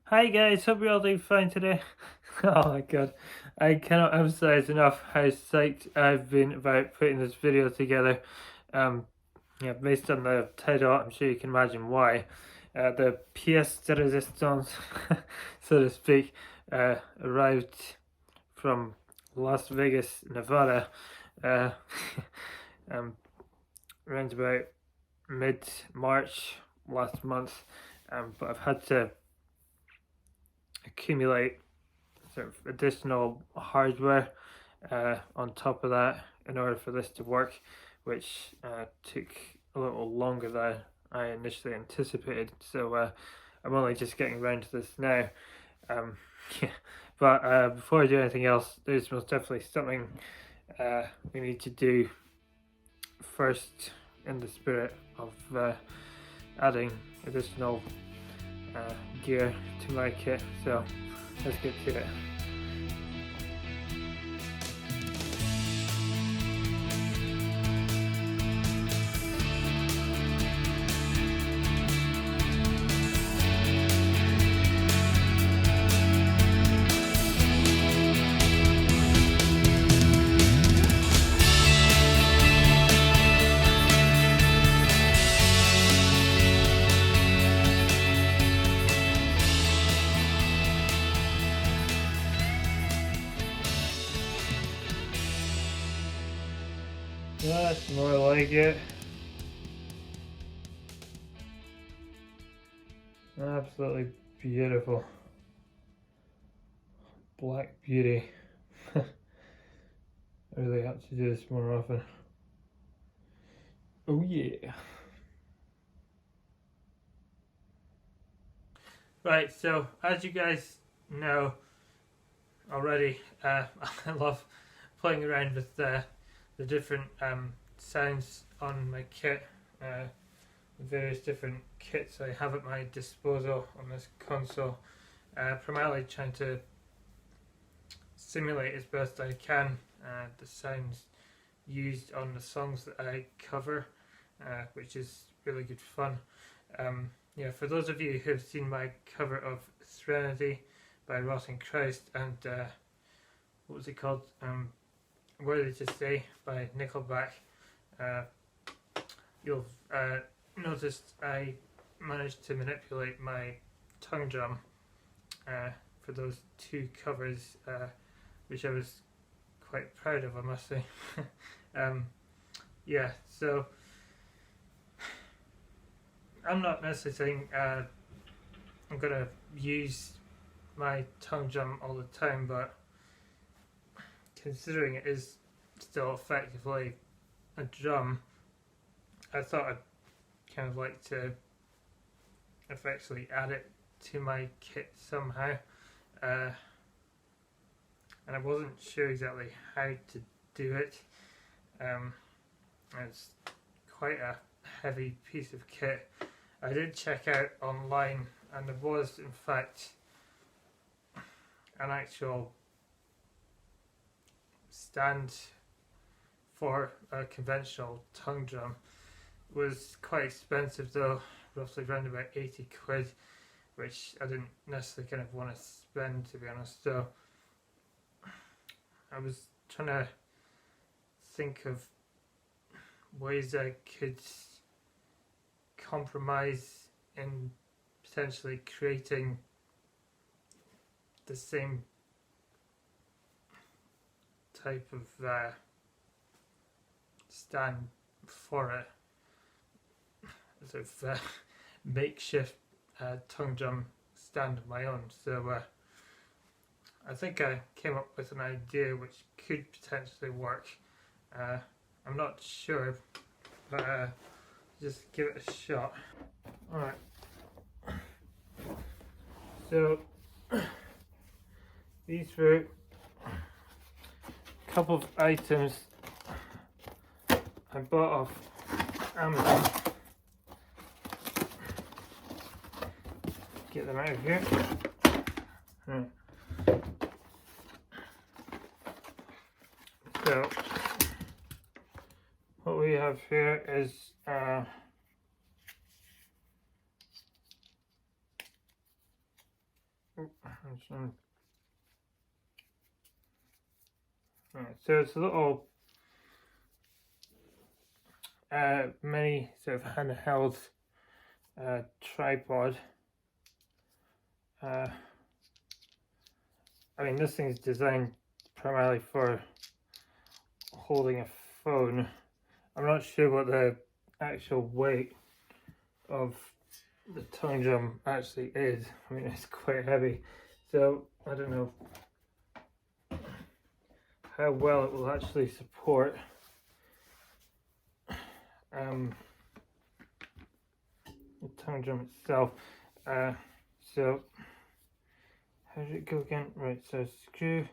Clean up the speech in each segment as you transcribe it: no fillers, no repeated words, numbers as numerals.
Hi guys, hope you're all doing fine today. Oh my god, I cannot emphasize enough how psyched I've been about putting this video together. Um, yeah, based on the title, I'm sure you can imagine why. The pièce de résistance, so to speak, arrived from Las Vegas, Nevada, uh, um, around about mid-March last month, but I've had to accumulate sort of additional hardware on top of that in order for this to work, which took a little longer than I initially anticipated. So I'm only just getting around to this now. Yeah. But before I do anything else, there's most definitely something we need to do first in the spirit of adding additional gear to my kit. So let's get to it. That's more like it. Absolutely beautiful. Black beauty. I really have to do this more often. Oh yeah. Right, so as you guys know already, I love playing around with the different sounds on my kit. Various different kits I have at my disposal on this console, primarily trying to simulate as best I can the sounds used on the songs that I cover, which is really good fun. Yeah, for those of you who have seen my cover of Serenity by Rotting Christ and what was it called? Worthy to Stay by Nickelback, you'll noticed I managed to manipulate my tongue drum for those two covers, which I was quite proud of, I must say. Yeah, so I'm not necessarily saying I'm going to use my tongue drum all the time, but considering it is still effectively a drum, I thought I'd kind of like to effectively add it to my kit somehow, and I wasn't sure exactly how to do it. It's quite a heavy piece of kit. I did check out online, and there was in fact an actual stand for a conventional tongue drum. It was quite expensive though, roughly around about 80 quid, which I didn't necessarily kind of want to spend, to be honest. So I was trying to think of ways I could compromise in potentially creating the same type of stand for it, sort of makeshift tongue drum stand of my own. So I think I came up with an idea which could potentially work. I'm not sure, but just give it a shot. Alright, so these were a couple of items I bought off Amazon. Get them out of here. Right. So what we have here is Right, so it's a little mini sort of handheld tripod. I mean, this thing's designed primarily for holding a phone. I'm not sure what the actual weight of the tongue drum actually is. I mean, it's quite heavy, so I don't know how well it will actually support the tongue drum itself. So how did it go again? Right, so screw.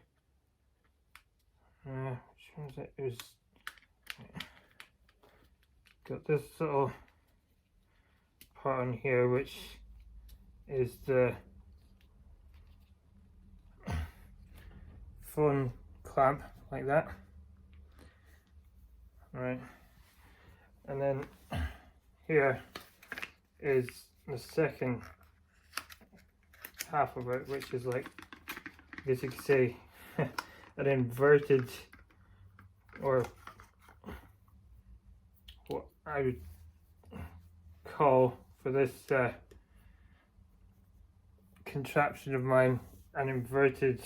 Which one was it? It was got this little part on here, which is the phone clamp, like that. Right, and then here is the second half of it, which is like, I guess you could say, an inverted, or what I would call for this contraption of mine, an inverted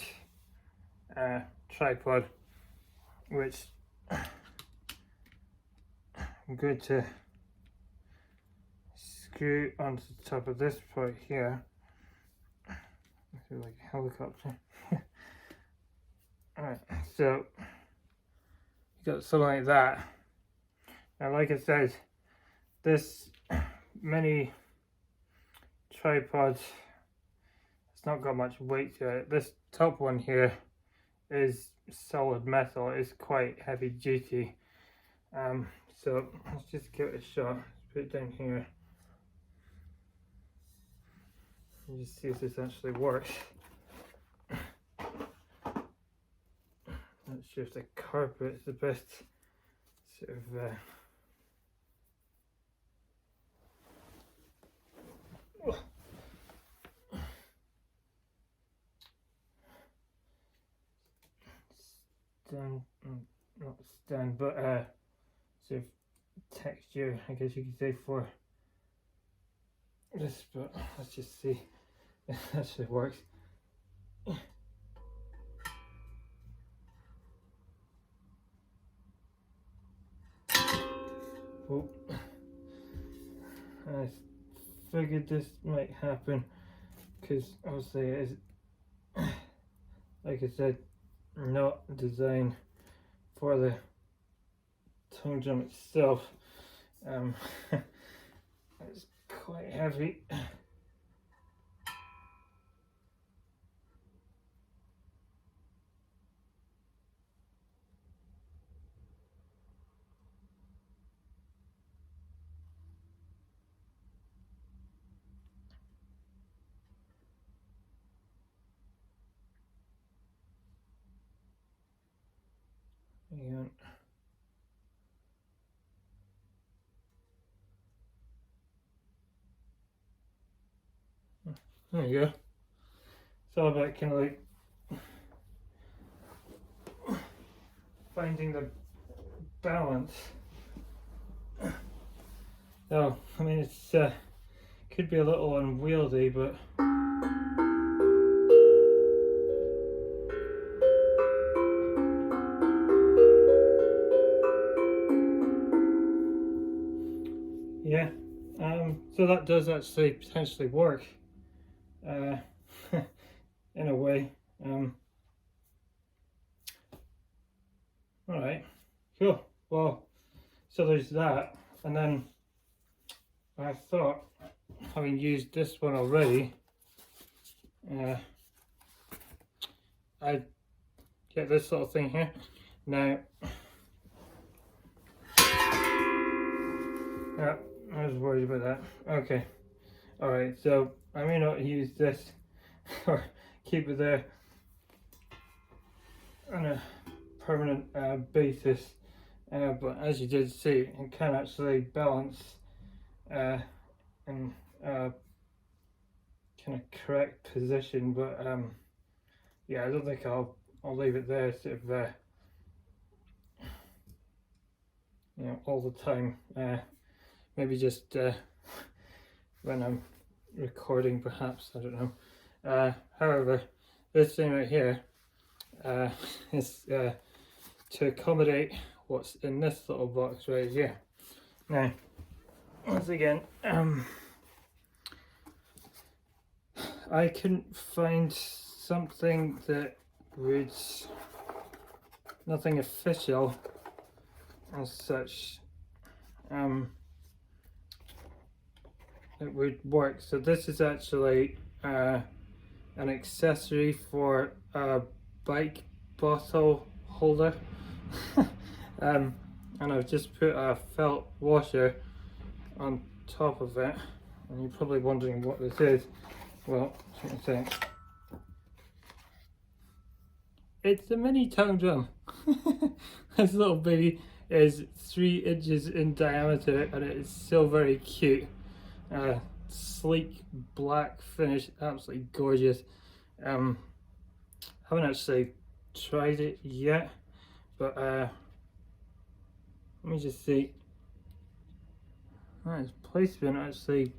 tripod, which I'm going to screw onto the top of this part here. I feel like a helicopter. Alright, so you got something like that. Now, like I said, this mini tripod, it's not got much weight to it. This top one here is solid metal. It's quite heavy duty. So let's just give it a shot. Let's put it down here and just see if this actually works. Not sure if the carpet is the best sort of stand, not stand, but sort of texture, I guess you could say, for this, but let's just see if it actually works. Oh, I figured this might happen because obviously it is, like I said, not designed for the tongue drum itself. It's quite heavy. And there you go. It's all about kind of like finding the balance. So, I mean, it's could be a little unwieldy, but yeah. So that does actually potentially work in a way. Alright, cool. Well, so there's that, and then I thought, having used this one already, I'd get this little thing here. Now, yeah, I was worried about that. Okay, alright, so I may not use this or keep it there on a permanent basis, but as you did see, it can actually balance and kind kind of correct position, but yeah, I don't think I'll leave it there sort of you know, all the time. Maybe just when I'm recording, perhaps, I don't know. However, this thing right here is to accommodate what's in this little box right here. Now, once again, I couldn't find something that would, nothing official as such, it would work. So this is actually an accessory for a bike bottle holder. And I've just put a felt washer on top of it, and you're probably wondering what this is. Well, let me say, it's a mini tongue drum. This little baby is 3 inches in diameter, and it is so very cute. Sleek black finish, absolutely gorgeous. Haven't actually tried it yet, but let me just see. Its placement actually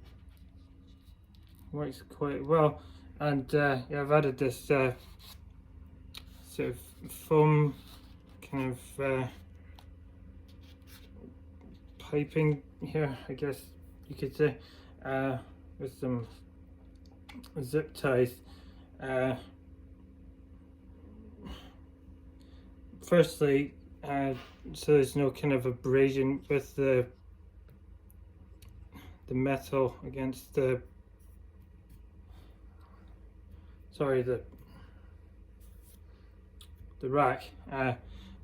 works quite well, and yeah, I've added this sort of foam kind of piping here, I guess you could say, with some zip ties. Firstly, so there's no kind of abrasion with the metal against the, sorry, the rack,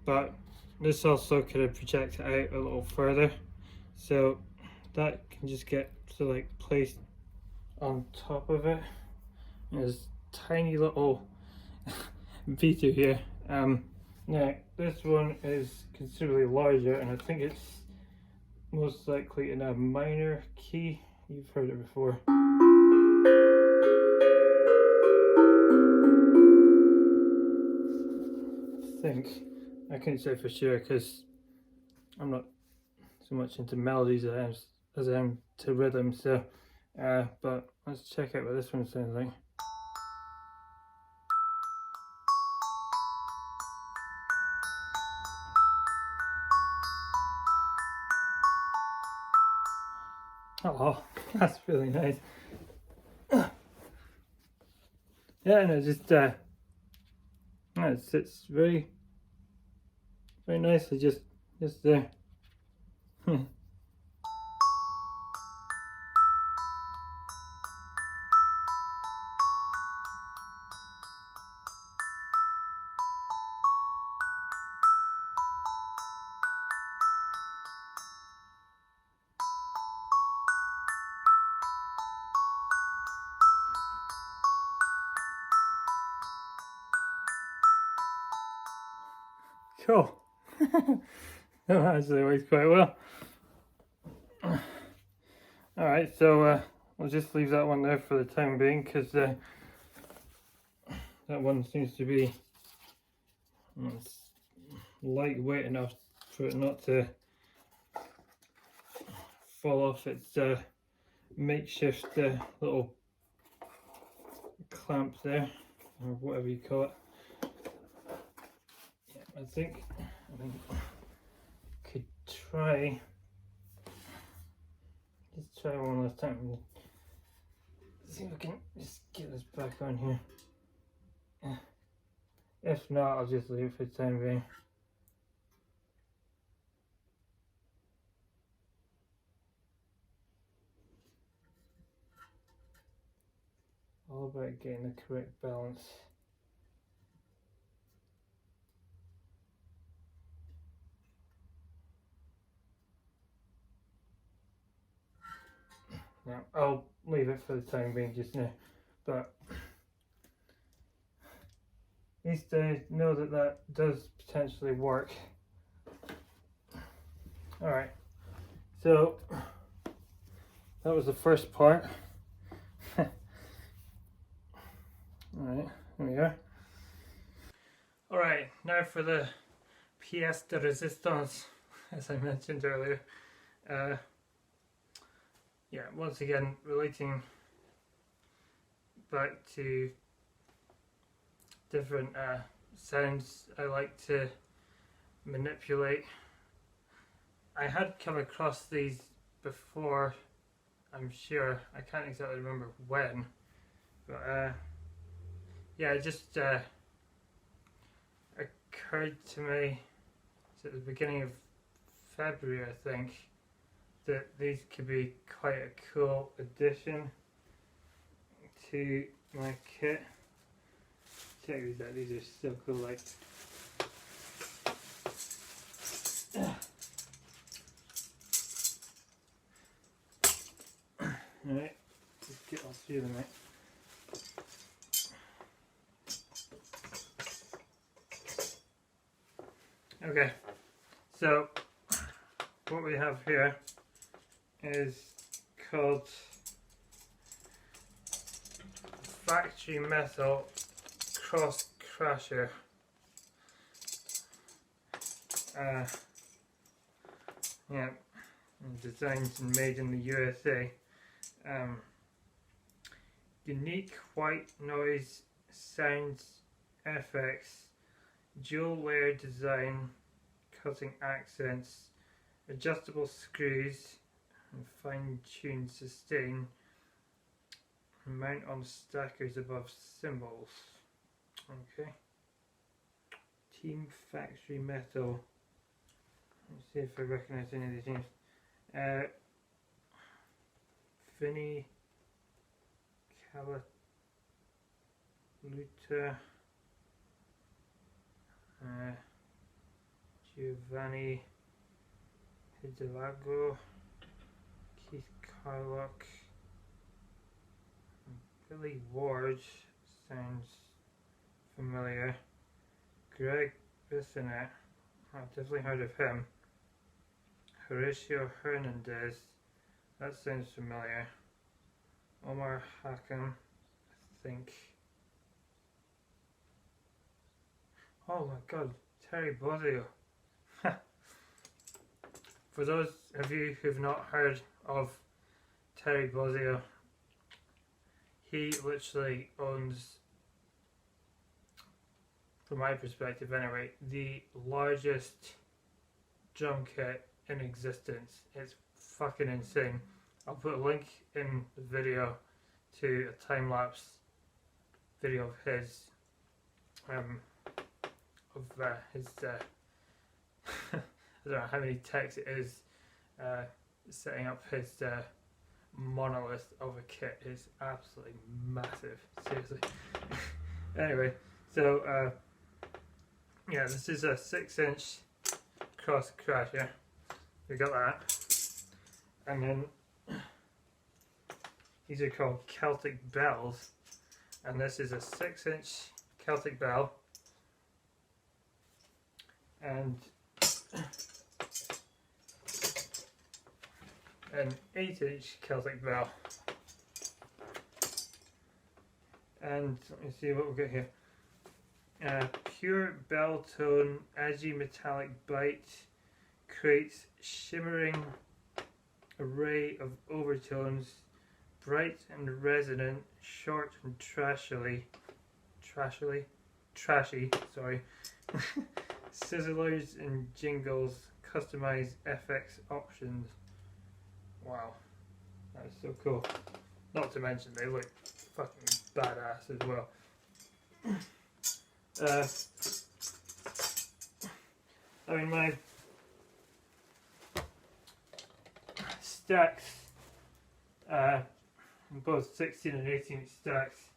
but this also kind of projects it out a little further, so that can just get so like placed on top of it. There's tiny little beater here. Now this one is considerably larger, and I think it's most likely in a minor key. You've heard it before. I think, I can't say for sure because I'm not so much into melodies as I am to rhythm, so but let's check out what this one sounds like. Oh, that's really nice. Yeah, and it just it sits very nicely just there. Cool. That actually works quite well. Alright, so we'll just leave that one there for the time being, because that one seems to be lightweight enough for it not to fall off its makeshift little clamp there, or whatever you call it. Yeah, I think could try. Let's try one last time. See if I can just get this back on here. If not, I'll just leave it for the time being. All about getting the correct balance. Now, I'll leave it for the time being just now, but at least I know that that does potentially work. Alright, so that was the first part. Alright, there we are. Alright, now for the pièce de résistance, as I mentioned earlier. Yeah, once again, relating back to different sounds I like to manipulate. I had come across these before, I'm sure. I can't exactly remember when, but yeah, it just occurred to me at the beginning of February, I think, that these could be quite a cool addition to my kit. Check these out, these are so cool. Like, alright, let's get all three of them out. Okay, so what we have here is called Factory Metal Cross Crusher. Yeah, designed and made in the USA. Unique white noise sounds FX, dual layer design, cutting accents, adjustable screws, and fine-tuned sustain, mount on stackers above cymbals. Okay. Team Factory Metal. Let's see if I recognise any of these names. Vinny Calaluta, Giovanni Hidalgo, Keith Carlock, Billy Ward sounds familiar. Greg Bissonette, I've definitely heard of him. Horatio Hernandez, that sounds familiar. Omar Hakim, I think. Oh my god, Terry Bozzio. For those of you who've not heard of Terry Bozzio, he literally owns, from my perspective anyway, the largest drum kit in existence. It's fucking insane. I'll put a link in the video to a time-lapse video of his I don't know how many takes it is setting up his monolith of a kit. Is absolutely massive, seriously. Anyway, so yeah, this is a 6-inch cross crusher. We got that, and then these are called Celtic bells, and this is a 6-inch Celtic bell and an 8-inch Celtic bell. And let me see what we've got here. Pure bell tone, edgy metallic bite, creates shimmering array of overtones, bright and resonant, short and trashy, sorry. Sizzlers and jingles, customized FX options. Wow, that is so cool. Not to mention they look fucking badass as well. I mean, my stacks, both 16 and 18 stacks,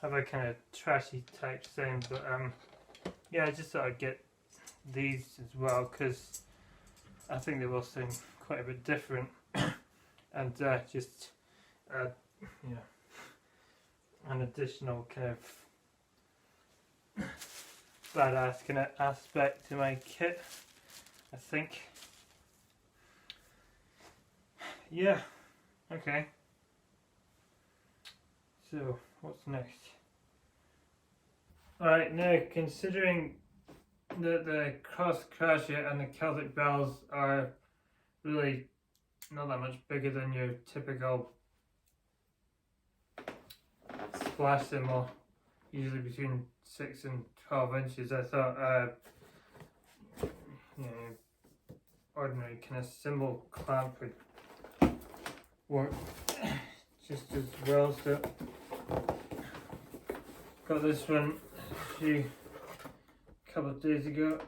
have a kind of trashy type sound, but yeah, I just thought I'd get these as well because I think they will sound quite a bit different, and just you know, an additional kind of badass kind of aspect to my kit, I think. Yeah, okay. So what's next? Alright, now considering that the cross crochet and the Celtic bells are really not that much bigger than your typical splash symbol, usually between 6 and 12 inches, I thought ordinary kind of symbol clamp would work just as well. So got this one a couple of days ago.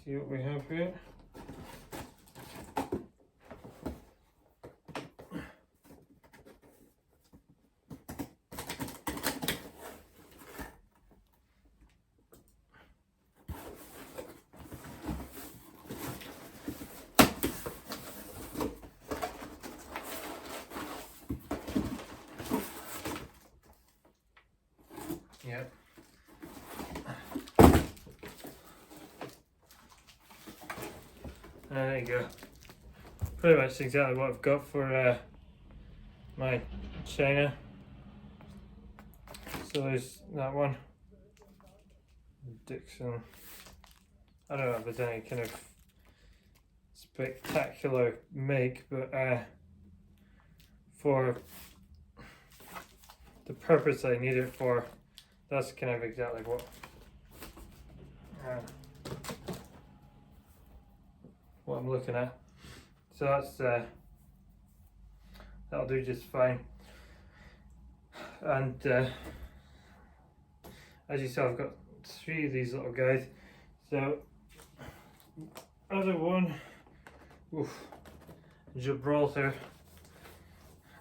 See what we have here. Yep. There you go. Pretty much exactly what I've got for my China. So there's that one. Dixon. I don't know if there's any kind of spectacular make, but for the purpose I need it for, that's kind of exactly what I'm looking at. So that's that'll do just fine. And as you saw, I've got 3 of these little guys. So other one, Gibraltar,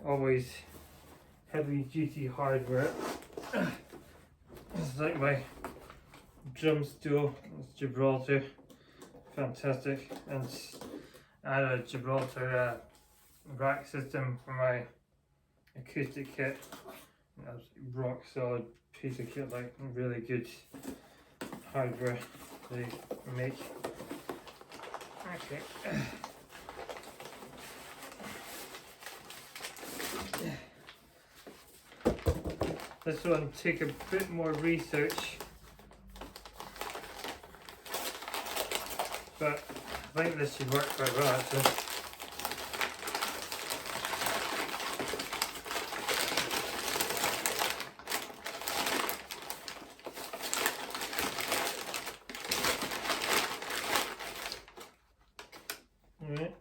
always heavy duty hardware. It's like my drum stool. It's Gibraltar, fantastic. And I had a Gibraltar rack system for my acoustic kit. That's rock solid piece of kit, like really good hardware they make. Okay. This one took a bit more research, but I think this should work quite well actually. Alright.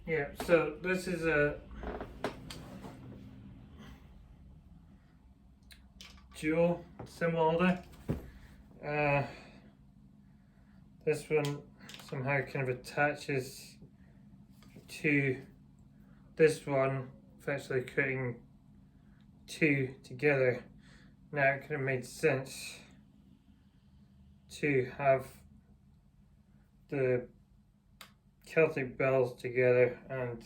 Yeah, so this is a dual symbol holder. This one somehow kind of attaches to this one, effectively creating 2 together. Now it kind of made sense to have the Celtic bells together and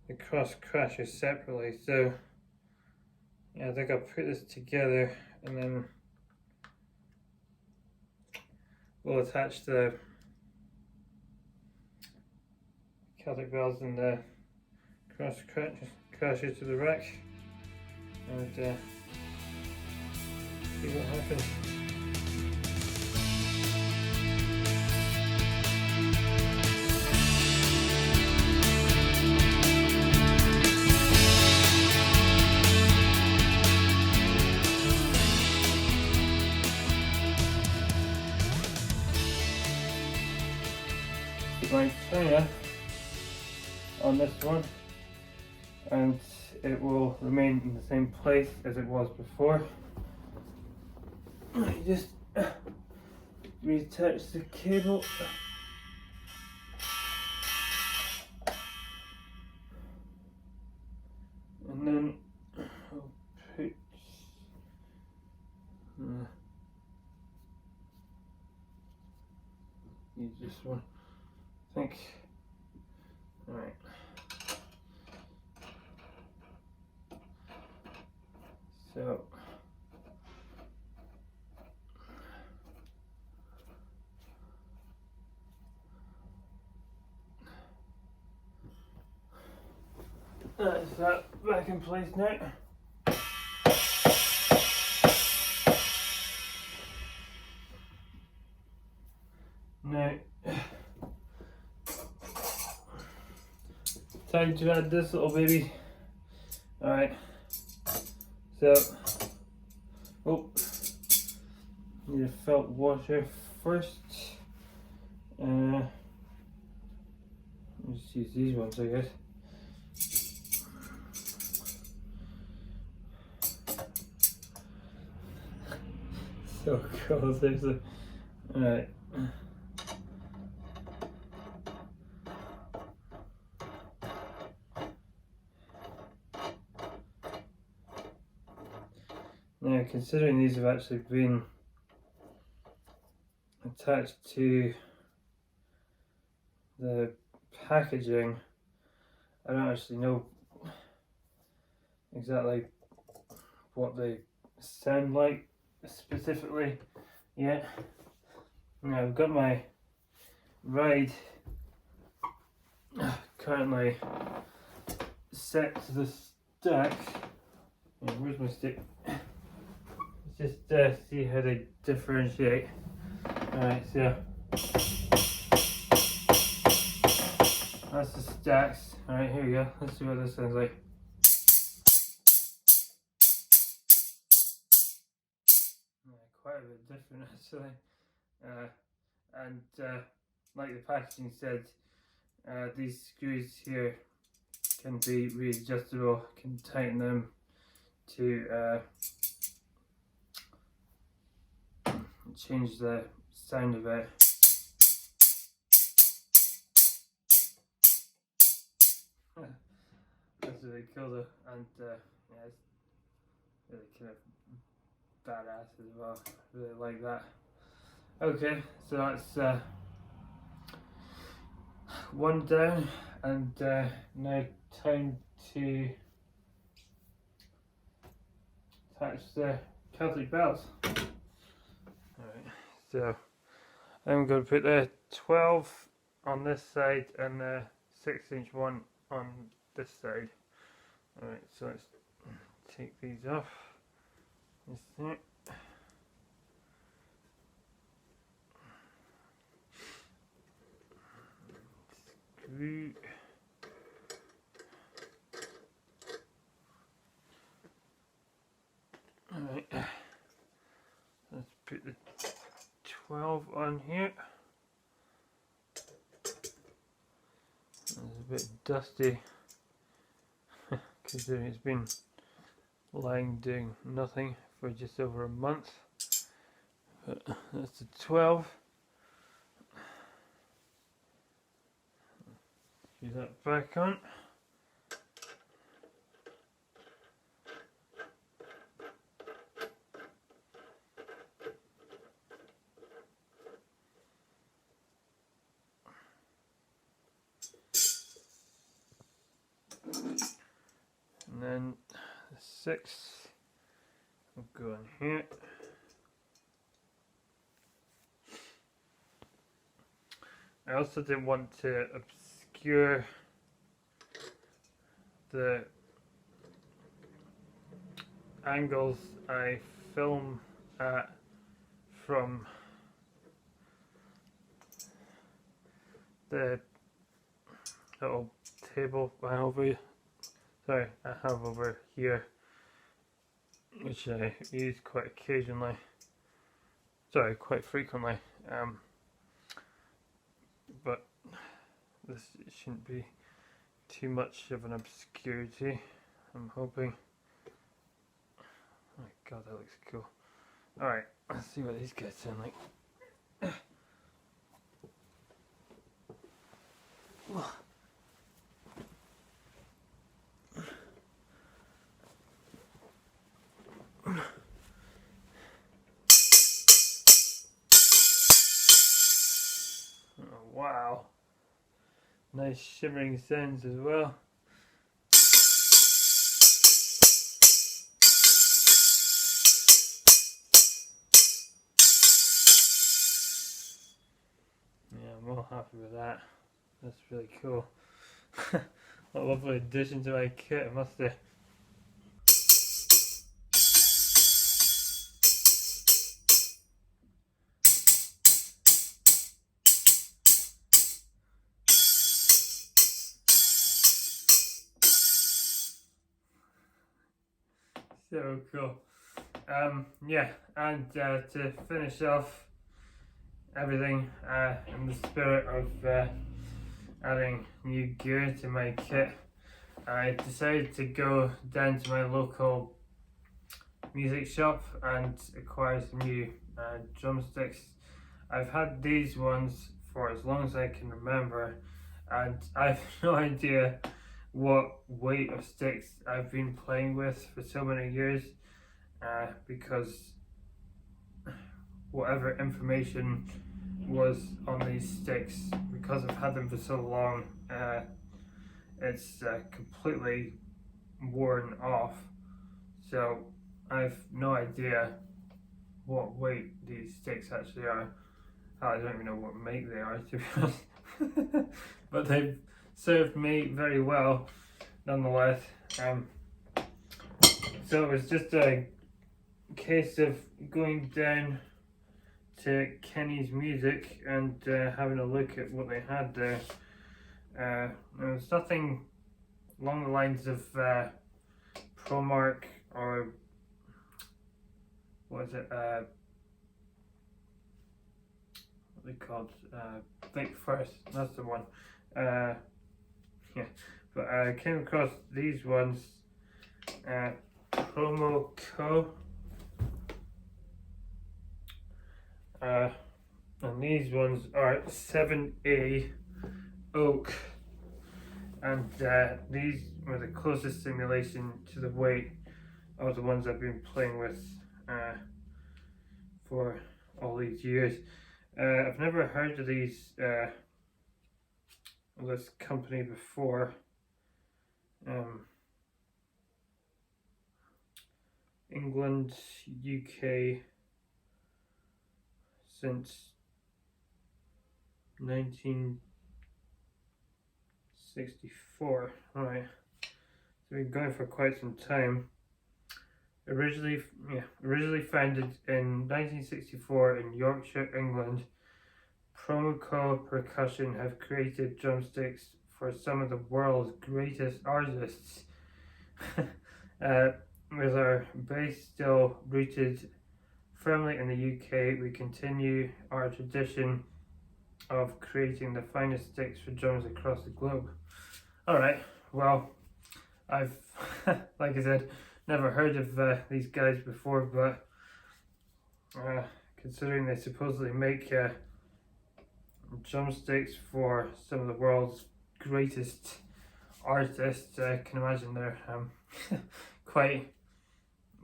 the cross crashes separately. So yeah, I think I'll put this together and then we'll attach the Celtic bells and the cross crashes to the rack and see what happens. My China on this one, and it will remain in the same place as it was before. I just reattach the cable. And then I'll put Use this one, I think. Alright. So that's that back in place now. Now, time to add this little baby. Alright, so, need a felt washer first. Let's use these ones, I guess. So cool, seriously. Alright. Now, considering these have actually been attached to the packaging, I don't actually know exactly what they sound like specifically yet. Now, I've got my ride currently set to the stack. Where's my stick? Let's just see how they differentiate. Alright, so that's the stacks. Alright, here we go. Let's see what this sounds like. Quite a bit different actually. And like the packaging said, these screws here can be readjustable, can tighten them to change the sound of it. That's really cool though, and yeah, it's really kind of badass as well. I really like that. Okay, so that's one down, and now time to attach the Celtic bells. Alright, so I'm going to put the 12 on this side and the 6-inch one on this side. Alright, so let's take these off. Screw. Alright, let's put the 12 on here. It's a bit dusty considering it's been lying doing nothing for just over a month. But that's the 12. Screw that back on. And then the 6 will go in here. I also didn't want to obscure the angles I film at from the little table I have over here, which I use quite occasionally, quite frequently, but this shouldn't be too much of an obscurity, I'm hoping. Oh my god, that looks cool. Alright, let's see what these guys sound like. Wow, nice shimmering sounds as well. Yeah, I'm all happy with that. That's really cool. What a lovely addition to my kit, I must say. So cool. Yeah, and to finish off everything in the spirit of adding new gear to my kit, I decided to go down to my local music shop and acquire some new drumsticks. I've had these ones for as long as I can remember, and I've no idea what weight of sticks I've been playing with for so many years, because whatever information was on these sticks, because I've had them for so long, it's completely worn off. So I've no idea what weight these sticks actually are. I don't even know what make they are, to be honest. But they've served me very well nonetheless. So it was just a case of going down to Kenny's Music and having a look at what they had there. There was nothing along the lines of ProMark or what is it? What are they called? Think First. That's the one. Yeah, but I came across these ones. Promo Co. And these ones are 7A Oak, and these were the closest simulation to the weight of the ones I've been playing with for all these years. I've never heard of these this company before. England, UK, since 1964. Alright, so we've been going for quite some time. Originally founded in 1964 in Yorkshire, England, Promoco Percussion have created drumsticks for some of the world's greatest artists. With our base still rooted firmly in the UK, we continue our tradition of creating the finest sticks for drums across the globe. Alright, well, I've, like I said, never heard of these guys before, but considering they supposedly make drumsticks for some of the world's greatest artists, I can imagine they're quite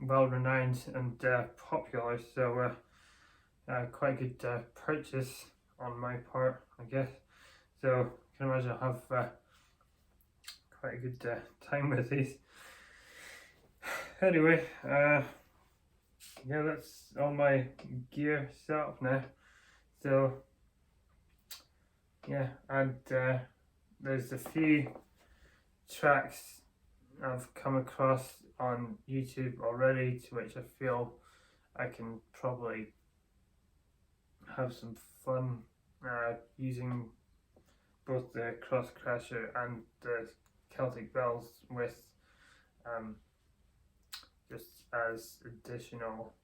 well renowned and popular, so quite a good purchase on my part, I guess. So I can imagine I'll have quite a good time with these. Anyway, yeah, that's all my gear set up now. So yeah, and there's a few tracks I've come across on YouTube already to which I feel I can probably have some fun using both the Cross Crasher and the Celtic Bells with just as additional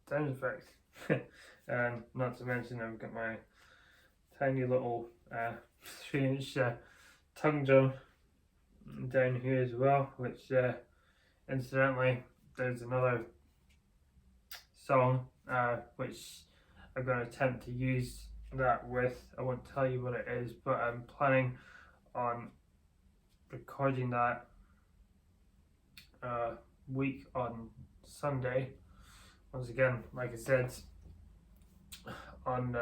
sound effects. Not to mention I've got my tiny little 3-inch tongue drum down here as well, which incidentally there's another song which I'm going to attempt to use that with. I won't tell you what it is, but I'm planning on recording that week on Sunday. Once again, like I said, on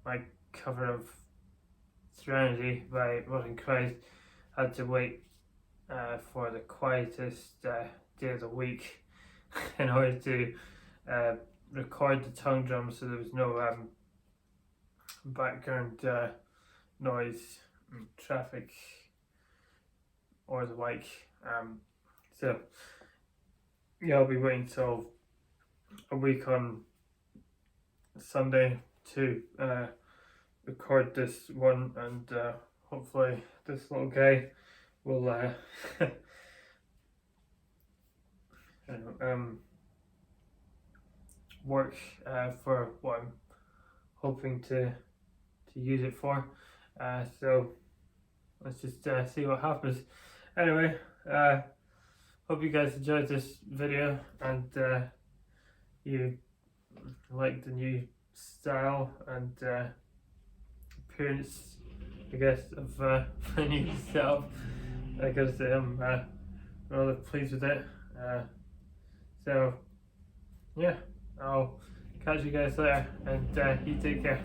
my cover of Serenity by Rotten Christ. Had to wait for the quietest day of the week in order to record the tongue drum, so there was no background noise, traffic, or the like. So yeah, I'll be waiting till a week on Sunday to record this one, and hopefully this little guy will work for what I'm hoping to use it for. So let's just see what happens. Anyway, hope you guys enjoyed this video, and you like the new style and appearance, I guess, of my new setup. I gotta say I'm rather pleased with it. So yeah, I'll catch you guys later, and you take care.